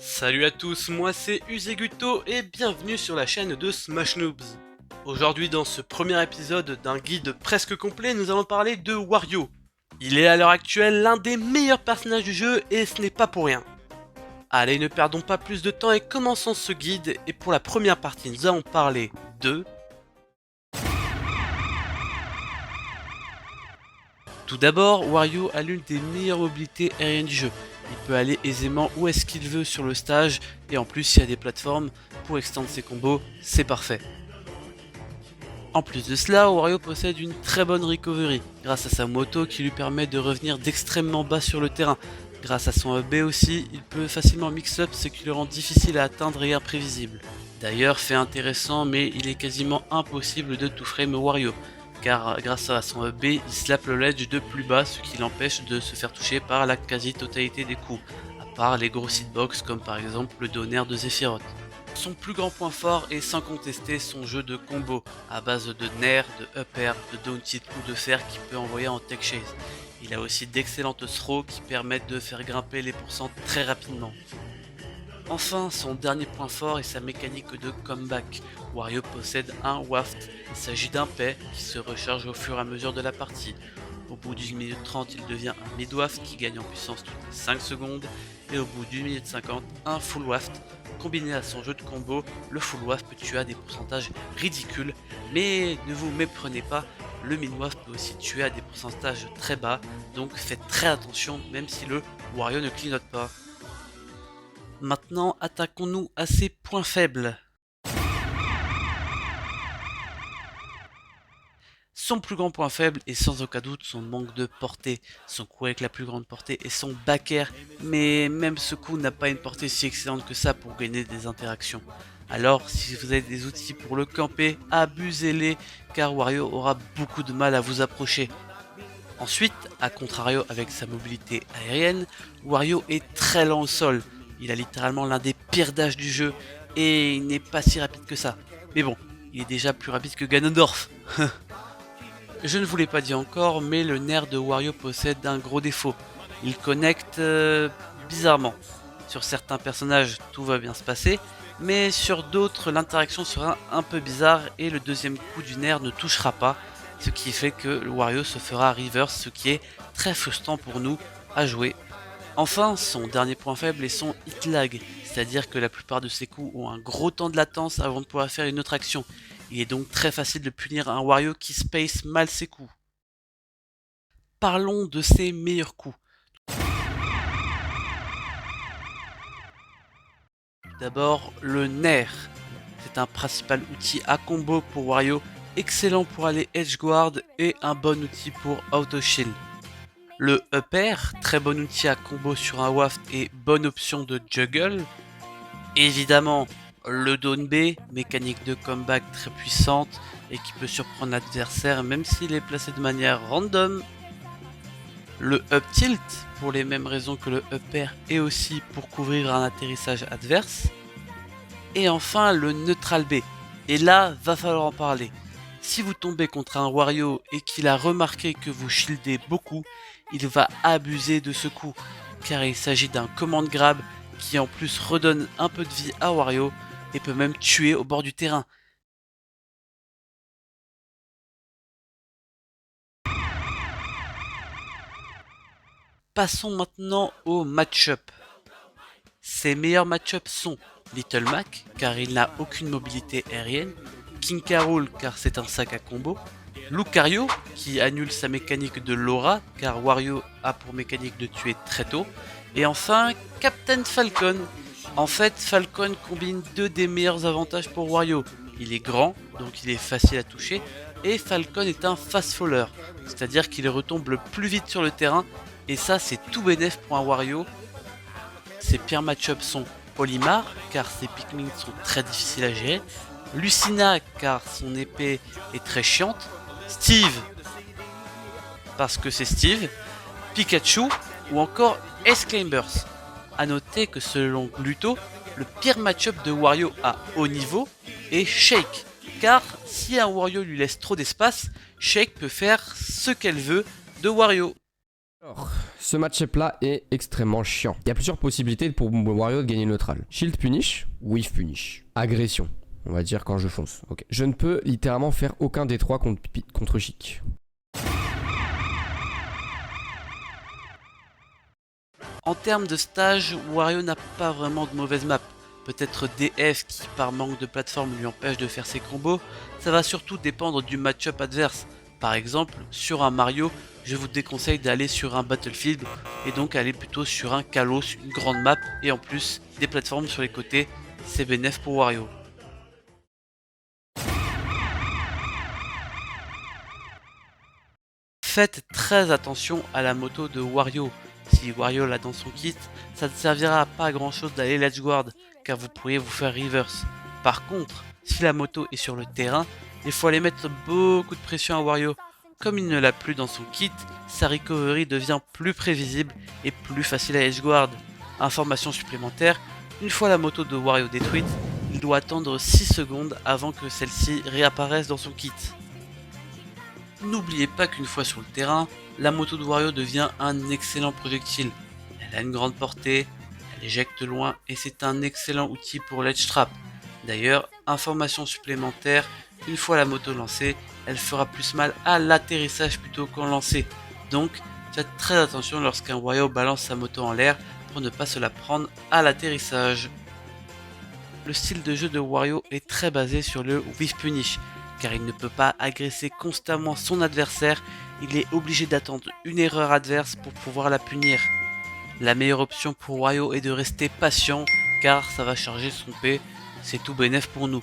Salut à tous, moi c'est Useguto et bienvenue sur la chaîne de Smash Noobs. Aujourd'hui dans ce premier épisode d'un guide presque complet, nous allons parler de Wario. Il est à l'heure actuelle l'un des meilleurs personnages du jeu et ce n'est pas pour rien. Allez, ne perdons pas plus de temps et commençons ce guide, et pour la première partie nous allons parler de... Tout d'abord, Wario a l'une des meilleures mobilités aériennes du jeu. Il peut aller aisément où est-ce qu'il veut sur le stage, et en plus il y a des plateformes pour extendre ses combos, c'est parfait. En plus de cela, Wario possède une très bonne recovery, grâce à sa moto qui lui permet de revenir d'extrêmement bas sur le terrain. Grâce à son AB aussi, il peut facilement mix-up, ce qui le rend difficile à atteindre et imprévisible. D'ailleurs, fait intéressant, mais il est quasiment impossible de tout frame Wario, car grâce à son AB, il slappe le ledge de plus bas, ce qui l'empêche de se faire toucher par la quasi-totalité des coups, à part les gros hitbox comme par exemple le donner de Sephiroth. Son plus grand point fort est sans contester son jeu de combo, à base de nair, de up air, de down tilt ou de fer qu'il peut envoyer en tech chase. Il a aussi d'excellentes throws qui permettent de faire grimper les pourcents très rapidement. Enfin, son dernier point fort est sa mécanique de comeback. Wario possède un waft, il s'agit d'un paix qui se recharge au fur et à mesure de la partie. Au bout d'une minute 30, il devient un mid-waft qui gagne en puissance toutes les 5 secondes, et au bout d'une minute 50, un full waft. Combiné à son jeu de combo, le full waft peut tuer à des pourcentages ridicules, mais ne vous méprenez pas, le mid-waft peut aussi tuer à des pourcentages très bas, donc faites très attention même si le Wario ne clignote pas. Maintenant, attaquons-nous à ses points faibles. Son plus grand point faible est sans aucun doute son manque de portée, son coup avec la plus grande portée est son back air, mais même ce coup n'a pas une portée si excellente que ça pour gagner des interactions. Alors si vous avez des outils pour le camper, abusez-les car Wario aura beaucoup de mal à vous approcher. Ensuite, à contrario avec sa mobilité aérienne, Wario est très lent au sol. Il a littéralement l'un des pires dashs du jeu et il n'est pas si rapide que ça. Mais bon, il est déjà plus rapide que Ganondorf. Je ne vous l'ai pas dit encore, mais le nerf de Wario possède un gros défaut. Il connecte bizarrement. Sur certains personnages, tout va bien se passer, mais sur d'autres, l'interaction sera un peu bizarre et le deuxième coup du nerf ne touchera pas, ce qui fait que le Wario se fera reverse, ce qui est très frustrant pour nous à jouer. Enfin, son dernier point faible est son hit lag, c'est-à-dire que la plupart de ses coups ont un gros temps de latence avant de pouvoir faire une autre action. Il est donc très facile de punir un Wario qui space mal ses coups. Parlons de ses meilleurs coups. D'abord, le Nair. C'est un principal outil à combo pour Wario, excellent pour aller edgeguard et un bon outil pour auto shield. Le Up Air, très bon outil à combo sur un waft et bonne option de juggle. Évidemment, le Down B, mécanique de comeback très puissante et qui peut surprendre l'adversaire même s'il est placé de manière random. Le Up Tilt, pour les mêmes raisons que le Up Air et aussi pour couvrir un atterrissage adverse. Et enfin le Neutral B, et là va falloir en parler. Si vous tombez contre un Wario et qu'il a remarqué que vous shieldez beaucoup, il va abuser de ce coup, car il s'agit d'un command grab qui en plus redonne un peu de vie à Wario et peut même tuer au bord du terrain. Passons maintenant au match-up. Ses meilleurs match-ups sont Little Mac, car il n'a aucune mobilité aérienne, King K. Rool, car c'est un sac à combo, Lucario, qui annule sa mécanique de Laura, car Wario a pour mécanique de tuer très tôt, et enfin Captain Falcon. En fait, Falcon combine deux des meilleurs avantages pour Wario. Il est grand, donc il est facile à toucher, et Falcon est un fast faller, c'est-à-dire qu'il retombe le plus vite sur le terrain, et ça c'est tout bénef pour un Wario. Ses pires match-ups sont Olimar, car ses Pikmin sont très difficiles à gérer, Lucina, car son épée est très chiante, Steve, parce que c'est Steve, Pikachu, ou encore Exclaimburst. A noter que selon Gluto, le pire match-up de Wario à haut niveau est Shake, car si un Wario lui laisse trop d'espace, Shake peut faire ce qu'elle veut de Wario. Alors, ce match-up là est extrêmement chiant. Il y a plusieurs possibilités pour Wario de gagner le neutral. Shield punish, whiff punish. Agression, on va dire quand je fonce. Ok. Je ne peux littéralement faire aucun des trois contre Chic. En termes de stage, Wario n'a pas vraiment de mauvaise map. Peut-être DF qui par manque de plateforme lui empêche de faire ses combos, ça va surtout dépendre du match-up adverse. Par exemple, sur un Mario, je vous déconseille d'aller sur un Battlefield et donc aller plutôt sur un Kalos, une grande map et en plus des plateformes sur les côtés, c'est bénéf pour Wario. Faites très attention à la moto de Wario. Si Wario l'a dans son kit, ça ne servira à pas grand chose d'aller Let's Guard, car vous pourriez vous faire reverse. Par contre, si la moto est sur le terrain, il faut aller mettre beaucoup de pression à Wario. Comme il ne l'a plus dans son kit, sa recovery devient plus prévisible et plus facile à Edge Guard. Information supplémentaire, une fois la moto de Wario détruite, il doit attendre 6 secondes avant que celle-ci réapparaisse dans son kit. N'oubliez pas qu'une fois sur le terrain, la moto de Wario devient un excellent projectile. Elle a une grande portée, elle éjecte loin et c'est un excellent outil pour l'edge trap. D'ailleurs, information supplémentaire, une fois la moto lancée, elle fera plus mal à l'atterrissage plutôt qu'en lancer. Donc, faites très attention lorsqu'un Wario balance sa moto en l'air pour ne pas se la prendre à l'atterrissage. Le style de jeu de Wario est très basé sur le whiff punish, car il ne peut pas agresser constamment son adversaire, il est obligé d'attendre une erreur adverse pour pouvoir la punir. La meilleure option pour Wario est de rester patient, car ça va charger son P, c'est tout bénef pour nous.